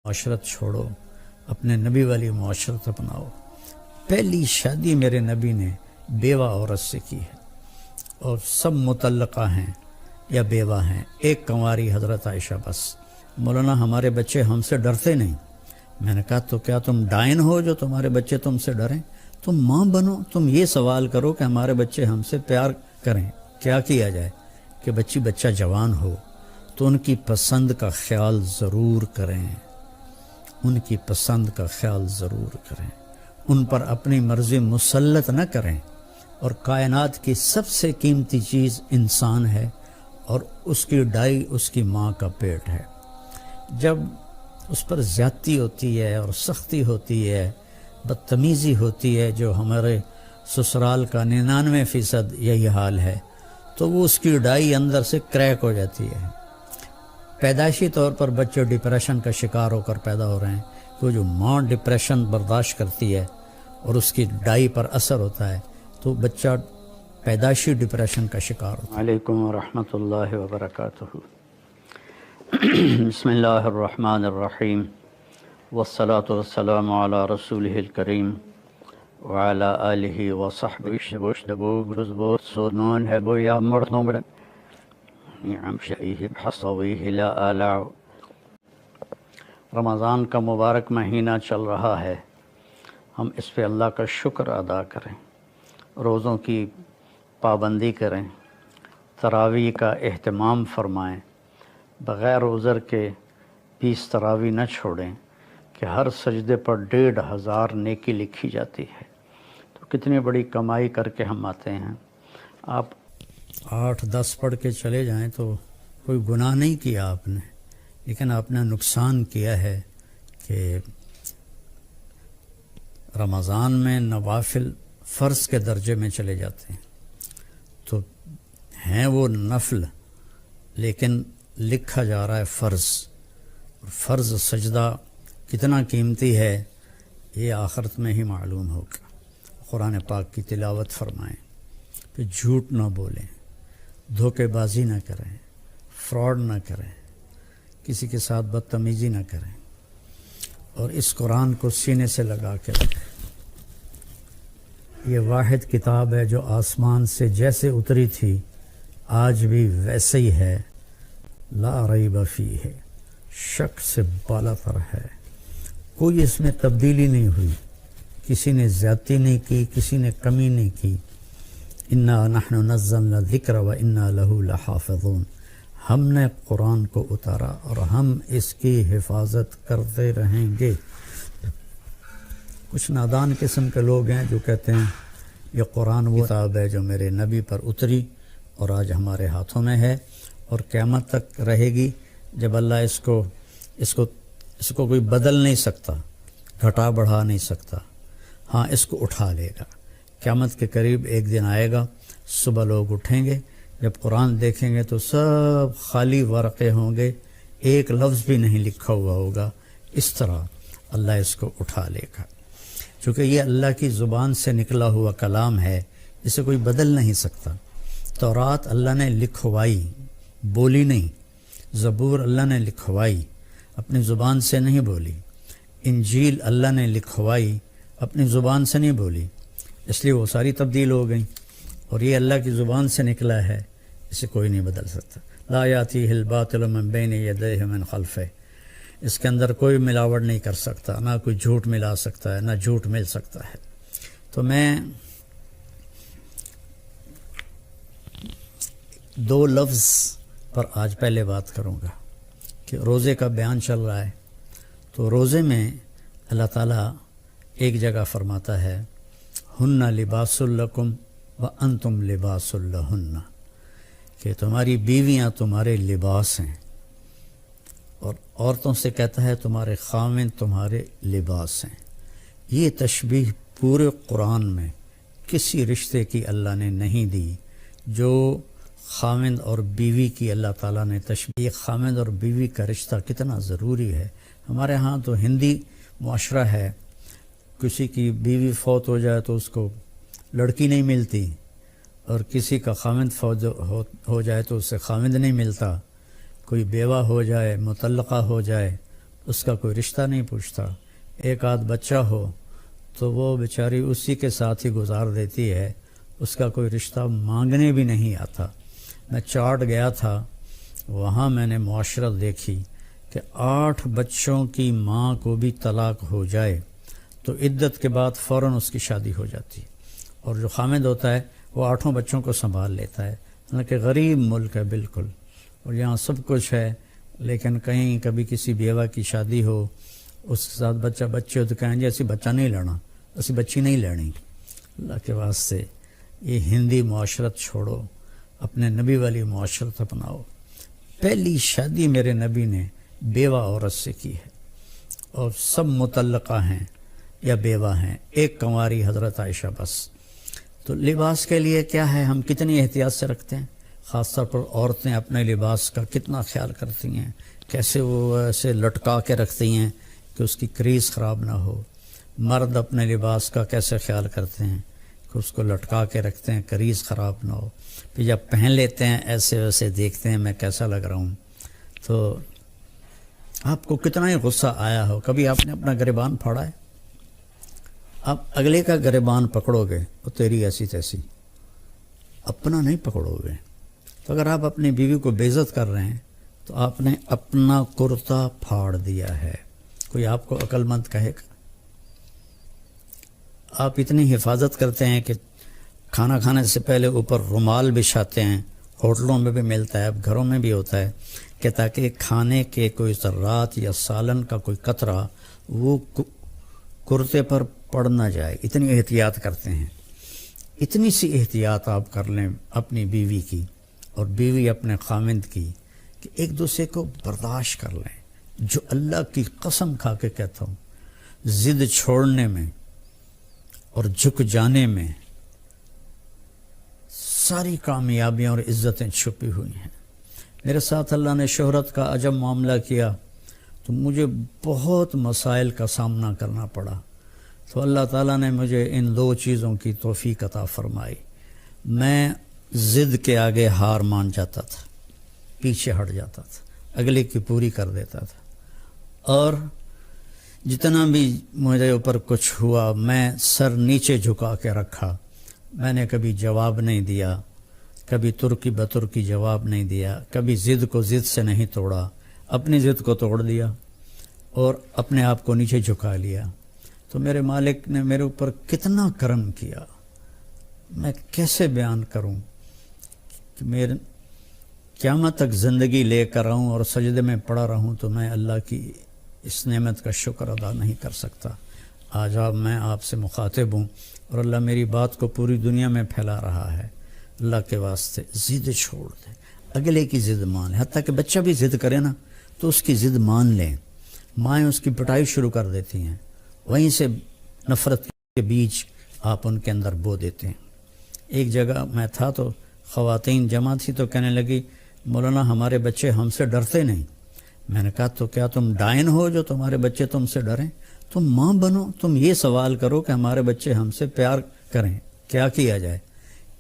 معاشرت چھوڑو، اپنے نبی والی معاشرت اپناؤ۔ پہلی شادی میرے نبی نے بیوہ عورت سے کی ہے، اور سب مطلقہ ہیں یا بیوہ ہیں، ایک کنواری حضرت عائشہ بس۔ مولانا ہمارے بچے ہم سے ڈرتے نہیں۔ میں نے کہا تو کیا تم ڈائن ہو جو تمہارے بچے تم سے ڈریں؟ تم ماں بنو، تم یہ سوال کرو کہ ہمارے بچے ہم سے پیار کریں، کیا کیا جائے کہ بچہ جوان ہو تو ان کی پسند کا خیال ضرور کریں، ان کی پسند کا خیال ضرور کریں، ان پر اپنی مرضی مسلط نہ کریں۔ اور کائنات کی سب سے قیمتی چیز انسان ہے، اور اس کی ڈائی اس کی ماں کا پیٹ ہے۔ جب اس پر زیادتی ہوتی ہے اور سختی ہوتی ہے، بدتمیزی ہوتی ہے، جو ہمارے سسرال کا 99% یہی حال ہے، تو وہ اس کی ڈائی اندر سے کریک ہو جاتی ہے۔ پیدائشی طور پر بچے ڈپریشن کا شکار ہو کر پیدا ہو رہے ہیں، وہ جو ماں ڈپریشن برداشت کرتی ہے اور اس کی ڈائی پر اثر ہوتا ہے تو بچہ پیدائشی ڈپریشن کا شکار ہوتا ہے۔ علیکم ورحمۃ اللہ وبرکاتہ۔ بسم اللہ الرحمن الرحیم، والصلاة والسلام علی رسولہ الکریم وعلی آلہ وصحبہ وسلم۔ سنون ہے بو یا مرنوبر نعم شئیہ بحصویہ لا آلع۔ رمضان کا مبارک مہینہ چل رہا ہے، ہم اس پہ اللہ کا شکر ادا کریں، روزوں کی پابندی کریں، تراویح کا اہتمام فرمائیں، بغیر عذر کے 20 تراویح نہ چھوڑیں کہ ہر سجدے پر 1500 نیکی لکھی جاتی ہے، تو کتنی بڑی کمائی کر کے ہم آتے ہیں۔ آپ 8-10 پڑھ کے چلے جائیں تو کوئی گناہ نہیں کیا آپ نے، لیکن آپ نے نقصان کیا ہے کہ رمضان میں نوافل فرض کے درجے میں چلے جاتے ہیں، تو ہیں وہ نفل لیکن لکھا جا رہا ہے فرض۔ فرض سجدہ کتنا قیمتی ہے یہ آخرت میں ہی معلوم ہوگا۔ قرآن پاک کی تلاوت فرمائیں، پھر جھوٹ نہ بولیں، دھوکے بازی نہ کریں، فراڈ نہ کریں، کسی کے ساتھ بدتمیزی نہ کریں، اور اس قرآن کو سینے سے لگا کے رکھیں۔ یہ واحد کتاب ہے جو آسمان سے جیسے اتری تھی آج بھی ویسے ہی ہے، لا ریب فیہ، شک سے بالا تر ہے، کوئی اس میں تبدیلی نہیں ہوئی، کسی نے زیادتی نہیں کی، کسی نے کمی نہیں کی۔ انا نحن نزلنا الذکر و انا لہ لحافظون، ہم نے قرآن کو اتارا اور ہم اس کی حفاظت کرتے رہیں گے۔ کچھ نادان قسم کے لوگ ہیں جو کہتے ہیں یہ قرآن وہ کتاب ہے جو میرے نبی پر اتری اور آج ہمارے ہاتھوں میں ہے اور قیامت تک رہے گی، جب اللہ اس کو کوئی بدل نہیں سکتا، گھٹا بڑھا نہیں سکتا، ہاں اس کو اٹھا لے گا۔ قیامت کے قریب ایک دن آئے گا، صبح لوگ اٹھیں گے، جب قرآن دیکھیں گے تو سب خالی ورقے ہوں گے، ایک لفظ بھی نہیں لکھا ہوا ہوگا۔ اس طرح اللہ اس کو اٹھا لے گا، چونکہ یہ اللہ کی زبان سے نکلا ہوا کلام ہے، اسے کوئی بدل نہیں سکتا۔ تورات اللہ نے لکھوائی، بولی نہیں۔ زبور اللہ نے لکھوائی، اپنی زبان سے نہیں بولی۔ انجیل اللہ نے لکھوائی، اپنی زبان سے نہیں بولی، اس لیے وہ ساری تبدیل ہو گئیں، اور یہ اللہ کی زبان سے نکلا ہے، اسے کوئی نہیں بدل سکتا۔ لا یاتیہ الباطل من بین یدیہ من خلفہ، اس کے اندر کوئی ملاوٹ نہیں کر سکتا، نہ کوئی جھوٹ ملا سکتا ہے، نہ جھوٹ مل سکتا ہے۔ تو میں 2 لفظ پر آج پہلے بات کروں گا کہ روزے کا بیان چل رہا ہے، تو روزے میں اللہ تعالیٰ ایک جگہ فرماتا ہے ہن لباس لکم وانتم لباس لہن، کہ تمہاری بیویاں تمہارے لباس ہیں، اور عورتوں سے کہتا ہے تمہارے خاوند تمہارے لباس ہیں۔ یہ تشبیہ پورے قرآن میں کسی رشتے کی اللہ نے نہیں دی جو خاوند اور بیوی کی اللہ تعالیٰ نے تشبیہ۔ خاوند اور بیوی کا رشتہ کتنا ضروری ہے۔ ہمارے ہاں تو ہندی معاشرہ ہے، کسی کی بیوی فوت ہو جائے تو اس کو لڑکی نہیں ملتی، اور کسی کا خاوند فوت ہو جائے تو اس سے خاوند نہیں ملتا، کوئی بیوہ ہو جائے، مطلقہ ہو جائے اس کا کوئی رشتہ نہیں پوچھتا، ایک آدھ بچہ ہو تو وہ بیچاری اسی کے ساتھ ہی گزار دیتی ہے، اس کا کوئی رشتہ مانگنے بھی نہیں آتا۔ میں چاٹ گیا تھا، وہاں میں نے معاشرت دیکھی کہ 8 بچوں کی ماں کو بھی طلاق ہو جائے تو عدت کے بعد فوراً اس کی شادی ہو جاتی ہے، اور جو خامد ہوتا ہے وہ 8 بچوں کو سنبھال لیتا ہے۔ حالانکہ غریب ملک ہے بالکل، اور یہاں سب کچھ ہے، لیکن کہیں کبھی کسی بیوہ کی شادی ہو، اس کے ساتھ بچے ہو تو کہیں جی اسی بچہ نہیں لینا، اسی بچی نہیں لینی۔ اللہ کے واسطے یہ ہندی معاشرت چھوڑو، اپنے نبی والی معاشرت اپناؤ۔ پہلی شادی میرے نبی نے بیوہ عورت سے کی ہے، اور سب متعلقہ ہیں یا بیوہ ہیں، ایک کنواری حضرت عائشہ بس۔ تو لباس کے لیے کیا ہے، ہم کتنی احتیاط سے رکھتے ہیں، خاص طور پر عورتیں اپنے لباس کا کتنا خیال کرتی ہیں، کیسے وہ ایسے لٹکا کے رکھتی ہیں کہ اس کی کریز خراب نہ ہو۔ مرد اپنے لباس کا کیسے خیال کرتے ہیں کہ اس کو لٹکا کے رکھتے ہیں، کریز خراب نہ ہو، پھر جب پہن لیتے ہیں ایسے ویسے دیکھتے ہیں میں کیسا لگ رہا ہوں۔ تو آپ کو کتنا ہی غصہ آیا ہو، کبھی آپ نے اپنا گریبان پھاڑا ہے؟ آپ اگلے کا گریبان پکڑو گے تو تیری ایسی تیسی، اپنا نہیں پکڑو گے۔ تو اگر آپ اپنی بیوی کو بے عزت کر رہے ہیں تو آپ نے اپنا کرتا پھاڑ دیا ہے۔ کوئی آپ کو عقل مند کہے گا؟ آپ اتنی حفاظت کرتے ہیں کہ کھانا کھانے سے پہلے اوپر رومال بچھاتے ہیں، ہوٹلوں میں بھی ملتا ہے، اب گھروں میں بھی ہوتا ہے، کہ تاکہ کھانے کے کوئی ذرات یا سالن کا کوئی قطرہ وہ کرتے پر پڑ نہ جائے۔ اتنی احتیاط کرتے ہیں۔ اتنی سی احتیاط آپ کر لیں اپنی بیوی کی اور بیوی اپنے خامند کی، کہ ایک دوسرے کو برداشت کر لیں۔ جو اللہ کی قسم کھا کے کہتا ہوں، ضد چھوڑنے میں اور جھک جانے میں ساری کامیابیاں اور عزتیں چھپی ہوئی ہیں۔ میرے ساتھ اللہ نے شہرت کا عجب معاملہ کیا تو مجھے بہت مسائل کا سامنا کرنا پڑا، تو اللہ تعالیٰ نے مجھے ان 2 چیزوں کی توفیق عطا فرمائی۔ میں ضد کے آگے ہار مان جاتا تھا، پیچھے ہٹ جاتا تھا، اگلے کی پوری کر دیتا تھا، اور جتنا بھی مجھے اوپر کچھ ہوا میں سر نیچے جھکا کے رکھا۔ میں نے کبھی جواب نہیں دیا، کبھی ترکی بترکی جواب نہیں دیا، کبھی ضد کو ضد سے نہیں توڑا، اپنی ضد کو توڑ دیا اور اپنے آپ کو نیچے جھکا لیا۔ تو میرے مالک نے میرے اوپر کتنا کرم کیا، میں کیسے بیان کروں کہ میرے قیامت تک زندگی لے کر آؤں اور سجدے میں پڑا رہوں تو میں اللہ کی اس نعمت کا شکر ادا نہیں کر سکتا۔ آج میں آپ سے مخاطب ہوں اور اللہ میری بات کو پوری دنیا میں پھیلا رہا ہے۔ اللہ کے واسطے ضد چھوڑ دیں، اگلے کی ضد مان لیں، حتیٰ کہ بچہ بھی ضد کرے نا تو اس کی ضد مان لیں۔ مائیں اس کی پٹائی شروع کر دیتی ہیں، وہیں سے نفرت کے بیج آپ ان کے اندر بو دیتے ہیں۔ ایک جگہ میں تھا تو خواتین جمع تھی تو کہنے لگی مولانا ہمارے بچے ہم سے ڈرتے نہیں۔ میں نے کہا تو کیا تم ڈائن ہو جو تمہارے بچے تم سے ڈریں؟ تم ماں بنو، تم یہ سوال کرو کہ ہمارے بچے ہم سے پیار کریں، کیا کیا جائے؟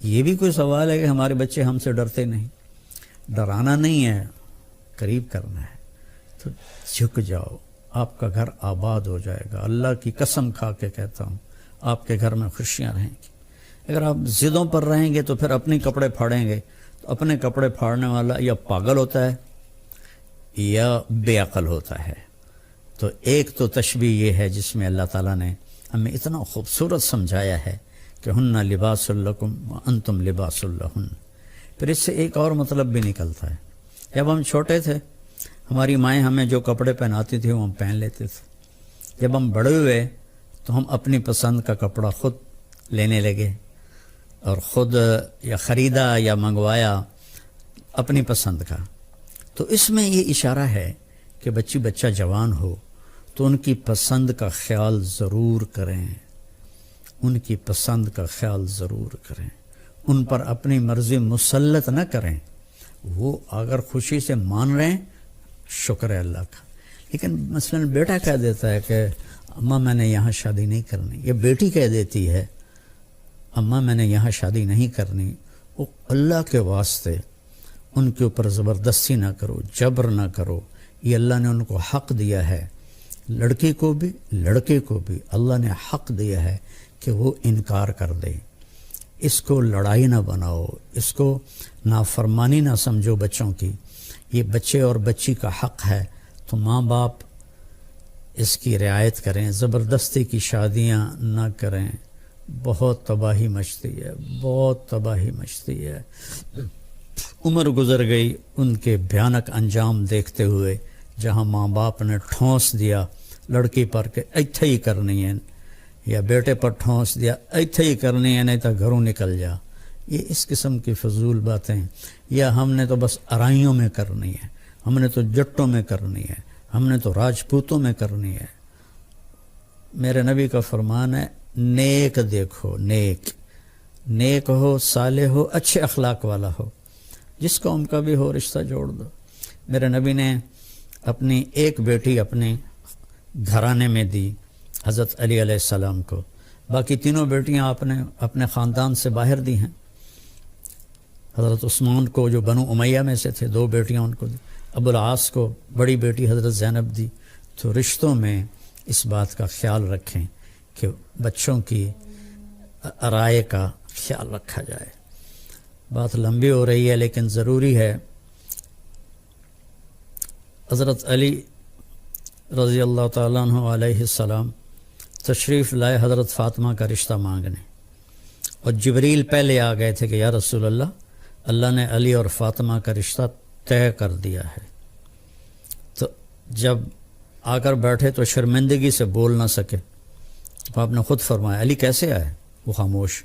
یہ بھی کوئی سوال ہے کہ ہمارے بچے ہم سے ڈرتے نہیں؟ ڈرانا نہیں ہے، قریب کرنا ہے۔ تو جھک جاؤ، آپ کا گھر آباد ہو جائے گا۔ اللہ کی قسم کھا کے کہتا ہوں آپ کے گھر میں خوشیاں رہیں گی۔ اگر آپ ضدوں پر رہیں گے تو پھر اپنے کپڑے پھاڑیں گے، تو اپنے کپڑے پھاڑنے والا یا پاگل ہوتا ہے یا بے عقل ہوتا ہے۔ تو ایک تو تشبیہ یہ ہے جس میں اللہ تعالیٰ نے ہمیں اتنا خوبصورت سمجھایا ہے کہ ہن لباس لکم وانتم لباس لہن۔ پھر اس سے ایک اور مطلب بھی نکلتا ہے، جب ہم چھوٹے تھے ہماری مائیں ہمیں جو کپڑے پہناتی تھیں وہ ہم پہن لیتے تھے۔ جب ہم بڑے ہوئے تو ہم اپنی پسند کا کپڑا خود لینے لگے اور خود یا خریدا یا منگوایا اپنی پسند کا۔ تو اس میں یہ اشارہ ہے کہ بچہ جوان ہو تو ان کی پسند کا خیال ضرور کریں، ان کی پسند کا خیال ضرور کریں، ان پر اپنی مرضی مسلط نہ کریں۔ وہ اگر خوشی سے مان رہے ہیں شکر ہے اللہ کا، لیکن مثلا بیٹا کہہ دیتا ہے کہ اماں میں نے یہاں شادی نہیں کرنی، یا بیٹی کہہ دیتی ہے اماں میں نے یہاں شادی نہیں کرنی، وہ اللہ کے واسطے ان کے اوپر زبردستی نہ کرو، جبر نہ کرو۔ یہ اللہ نے ان کو حق دیا ہے لڑکی کو بھی لڑکے کو بھی اللہ نے حق دیا ہے کہ وہ انکار کر دے. اس کو لڑائی نہ بناؤ، اس کو نافرمانی نہ سمجھو بچوں کی. یہ بچے اور بچی کا حق ہے، تو ماں باپ اس کی رعایت کریں، زبردستی کی شادیاں نہ کریں. بہت تباہی مچتی ہے، بہت تباہی مچتی ہے. عمر گزر گئی ان کے بھیانک انجام دیکھتے ہوئے، جہاں ماں باپ نے ٹھونس دیا لڑکی پر کہ ایتھے ہی کرنی ہے، یا بیٹے پر ٹھونس دیا ایتھے ہی کرنی ہے نہیں تو گھروں نکل جا. یہ اس قسم کی فضول باتیں، یا ہم نے تو بس ارائیوں میں کرنی ہے، ہم نے تو جٹوں میں کرنی ہے، ہم نے تو راجپوتوں میں کرنی ہے. میرے نبی کا فرمان ہے نیک دیکھو، نیک ہو، صالح ہو، اچھے اخلاق والا ہو، جس قوم کا بھی ہو رشتہ جوڑ دو. میرے نبی نے اپنی ایک بیٹی اپنے گھرانے میں دی حضرت علی علیہ السلام کو، باقی تینوں بیٹیاں آپ نے اپنے خاندان سے باہر دی ہیں. حضرت عثمان کو جو بنو امیہ میں سے تھے 2 بیٹیاں ان کو دی، ابو العاص کو بڑی بیٹی حضرت زینب دی. تو رشتوں میں اس بات کا خیال رکھیں کہ بچوں کی رائے کا خیال رکھا جائے. بات لمبی ہو رہی ہے لیکن ضروری ہے. حضرت علی رضی اللہ تعالیٰ عنہ علیہ السلام تشریف لائے حضرت فاطمہ کا رشتہ مانگنے، اور جبریل پہلے آ گئے تھے کہ یا رسول اللہ، اللہ نے علی اور فاطمہ کا رشتہ طے کر دیا ہے. تو جب آ کر بیٹھے تو شرمندگی سے بول نہ سکے، تو آپ نے خود فرمایا علی کیسے آئے؟ وہ خاموش.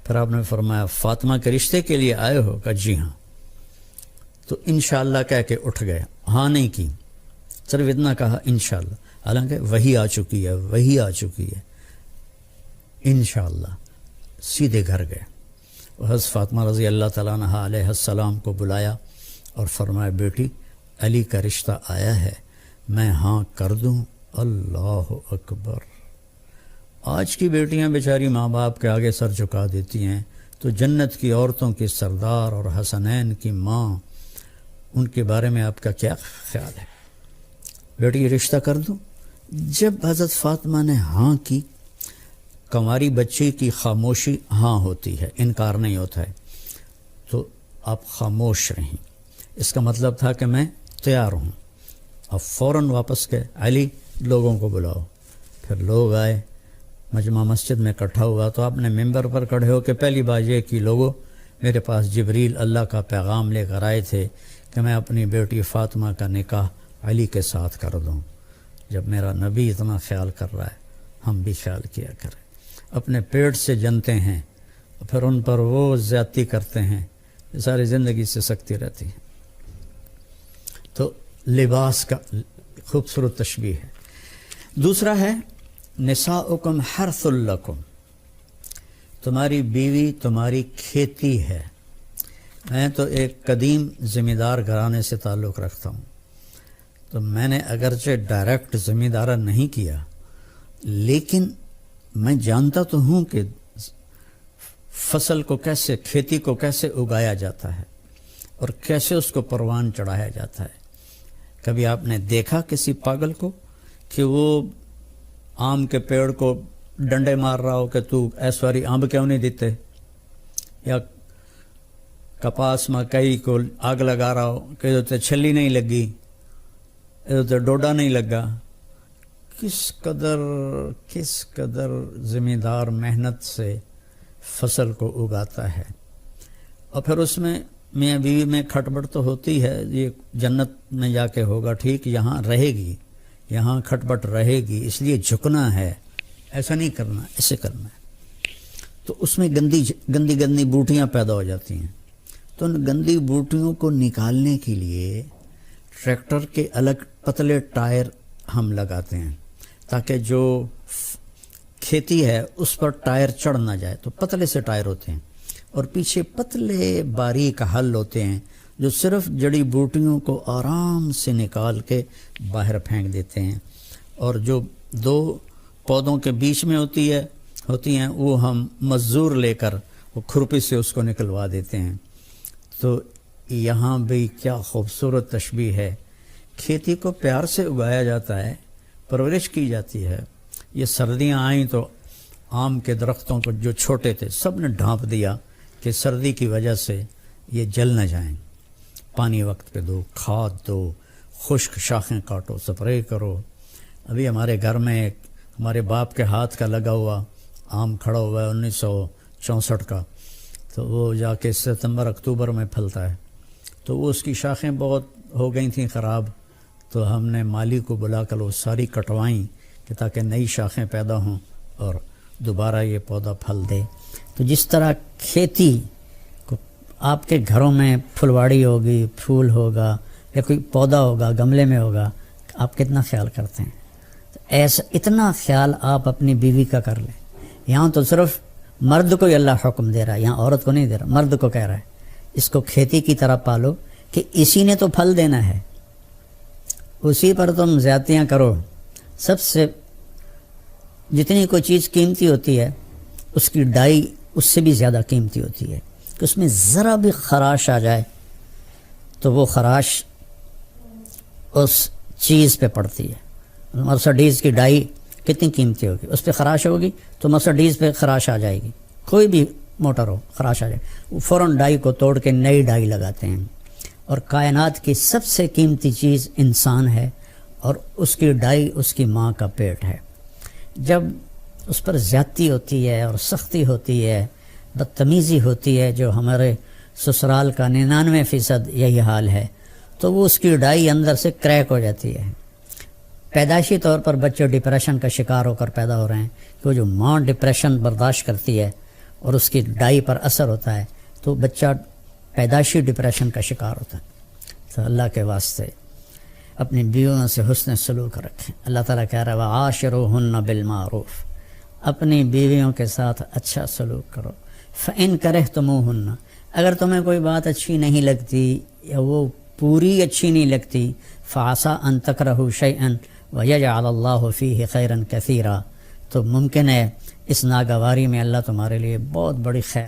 پھر آپ نے فرمایا فاطمہ کے رشتے کے لیے آئے ہو؟ کہا جی ہاں. تو انشاءاللہ کہہ کے اٹھ گئے، ہاں نہیں کی، صرف اتنا کہا انشاءاللہ، حالانکہ وہی آ چکی ہے انشاءاللہ. سیدھے گھر گئے. حضرت فاطمہ رضی اللہ تعالیٰ عنہ علیہ السلام کو بلایا اور فرمایا بیٹی علی کا رشتہ آیا ہے، میں ہاں کر دوں؟ اللہ اکبر. آج کی بیٹیاں بیچاری ماں باپ کے آگے سر جھکا دیتی ہیں، تو جنت کی عورتوں کی سردار اور حسنین کی ماں، ان کے بارے میں آپ کا کیا خیال ہے؟ بیٹی رشتہ کر دوں؟ جب حضرت فاطمہ نے ہاں کی، کنواری بچی کی خاموشی ہاں ہوتی ہے، انکار نہیں ہوتا ہے، تو آپ خاموش رہیں. اس کا مطلب تھا کہ میں تیار ہوں. اب فوراً واپس گئے، علی لوگوں کو بلاؤ. پھر لوگ آئے، مجمع مسجد میں اکٹھا ہوا. تو آپ نے ممبر پر کھڑے ہو کے پہلی بات یہ کہ لوگوں، میرے پاس جبریل اللہ کا پیغام لے کر آئے تھے کہ میں اپنی بیٹی فاطمہ کا نکاح علی کے ساتھ کر دوں. جب میرا نبی اتنا خیال کر رہا ہے، ہم بھی خیال کیا کریں. اپنے پیٹ سے جنتے ہیں، پھر ان پر وہ زیادتی کرتے ہیں، یہ ساری زندگی سے سکتی رہتی ہے. تو لباس کا خوبصورت تشبیہ ہے. دوسرا ہے نساؤکم حرث لکم، تمہاری بیوی تمہاری کھیتی ہے. میں تو ایک قدیم زمیندار گھرانے سے تعلق رکھتا ہوں، تو میں نے اگرچہ ڈائریکٹ زمیندارہ نہیں کیا، لیکن میں جانتا تو ہوں کہ فصل کو کیسے، کھیتی کو کیسے اگایا جاتا ہے اور کیسے اس کو پروان چڑھایا جاتا ہے. کبھی آپ نے دیکھا کسی پاگل کو کہ وہ آم کے پیڑ کو ڈنڈے مار رہا ہو کہ تو ایسواری آم کیوں نہیں دیتے، یا کپاس مکئی کو آگ لگا رہا ہو کہ ادھر چھلی نہیں لگی، ادھر ڈوڈا نہیں لگا. کس قدر زمیندار محنت سے فصل کو اگاتا ہے. اور پھر اس میں میاں بیوی میں کھٹبٹ تو ہوتی ہے، یہ جنت میں جا کے ہوگا ٹھیک، یہاں رہے گی، یہاں کھٹبٹ رہے گی. اس لیے جھکنا ہے، ایسا نہیں کرنا، ایسے کرنا ہے. تو اس میں گندی بوٹیاں پیدا ہو جاتی ہیں. تو ان گندی بوٹیوں کو نکالنے کے لیے ٹریکٹر کے الگ پتلے ٹائر ہم لگاتے ہیں، تاکہ جو کھیتی ہے اس پر ٹائر چڑھ نہ جائے. تو پتلے سے ٹائر ہوتے ہیں، اور پیچھے پتلے باریک حل ہوتے ہیں جو صرف جڑی بوٹیوں کو آرام سے نکال کے باہر پھینک دیتے ہیں. اور جو 2 پودوں کے بیچ میں ہوتی ہیں وہ ہم مزدور لے کر وہ کھرپی سے اس کو نکلوا دیتے ہیں. تو یہاں بھی کیا خوبصورت تشبیہ ہے. کھیتی کو پیار سے اگایا جاتا ہے، پرورش کی جاتی ہے. یہ سردیاں آئیں تو آم کے درختوں کو جو چھوٹے تھے سب نے ڈھانپ دیا کہ سردی کی وجہ سے یہ جل نہ جائیں. پانی وقت پہ دو، کھاد دو، خشک شاخیں کاٹو، سپرے کرو. ابھی ہمارے گھر میں ایک ہمارے باپ کے ہاتھ کا لگا ہوا آم کھڑا ہوا ہے 1964 کا، تو وہ جا کے ستمبر اکتوبر میں پھلتا ہے. تو وہ اس کی شاخیں بہت ہو گئی تھیں خراب، تو ہم نے مالی کو بلا کر وہ ساری کٹوائیں کہ تاکہ نئی شاخیں پیدا ہوں اور دوبارہ یہ پودا پھل دے. تو جس طرح کھیتی کو آپ کے گھروں میں پھلواڑی ہوگی، پھول ہوگا یا کوئی پودا ہوگا گملے میں ہوگا، آپ کتنا خیال کرتے ہیں؟ ایسا اتنا خیال آپ اپنی بیوی کا کر لیں. یہاں تو صرف مرد کو ہی اللہ حکم دے رہا ہے، یہاں عورت کو نہیں دے رہا، مرد کو کہہ رہا ہے اس کو کھیتی کی طرح پالو کہ اسی نے تو پھل دینا ہے، اسی پر تم زیادتیاں کرو. سب سے جتنی کوئی چیز قیمتی ہوتی ہے اس کی ڈائی اس سے بھی زیادہ قیمتی ہوتی ہے کہ اس میں ذرا بھی خراش آ جائے تو وہ خراش اس چیز پہ پڑتی ہے. مرسڈیز کی ڈائی کتنی قیمتی ہوگی، اس پہ خراش ہوگی تو مرسڈیز پہ خراش آ جائے گی. کوئی بھی موٹر ہو خراش آ جائے، فوراً ڈائی کو توڑ کے نئی ڈائی لگاتے ہیں. اور کائنات کی سب سے قیمتی چیز انسان ہے اور اس کی ڈائی اس کی ماں کا پیٹ ہے. جب اس پر زیادتی ہوتی ہے اور سختی ہوتی ہے، بدتمیزی ہوتی ہے، جو ہمارے سسرال کا 99% یہی حال ہے، تو وہ اس کی ڈائی اندر سے کریک ہو جاتی ہے. پیدائشی طور پر بچے ڈپریشن کا شکار ہو کر پیدا ہو رہے ہیں کہ وہ جو ماں ڈپریشن برداشت کرتی ہے اور اس کی ڈائی پر اثر ہوتا ہے تو بچہ پیدائشی ڈپریشن کا شکار ہوتا ہے. تو اللہ کے واسطے اپنی بیویوں سے حسن سلوک رکھیں. اللہ تعالیٰ کہہ رہا ہے وعاشروہن بالمعروف، اپنی بیویوں کے ساتھ اچھا سلوک کرو. فإن کرہتموہن، اگر تمہیں کوئی بات اچھی نہیں لگتی یا وہ پوری اچھی نہیں لگتی، فعسیٰ ان تکرہوا شیئا ویجعل اللہ فیہ خیرا کثیرا، تو ممکن ہے اس ناگواری میں اللہ تمہارے لیے بہت بڑی خیر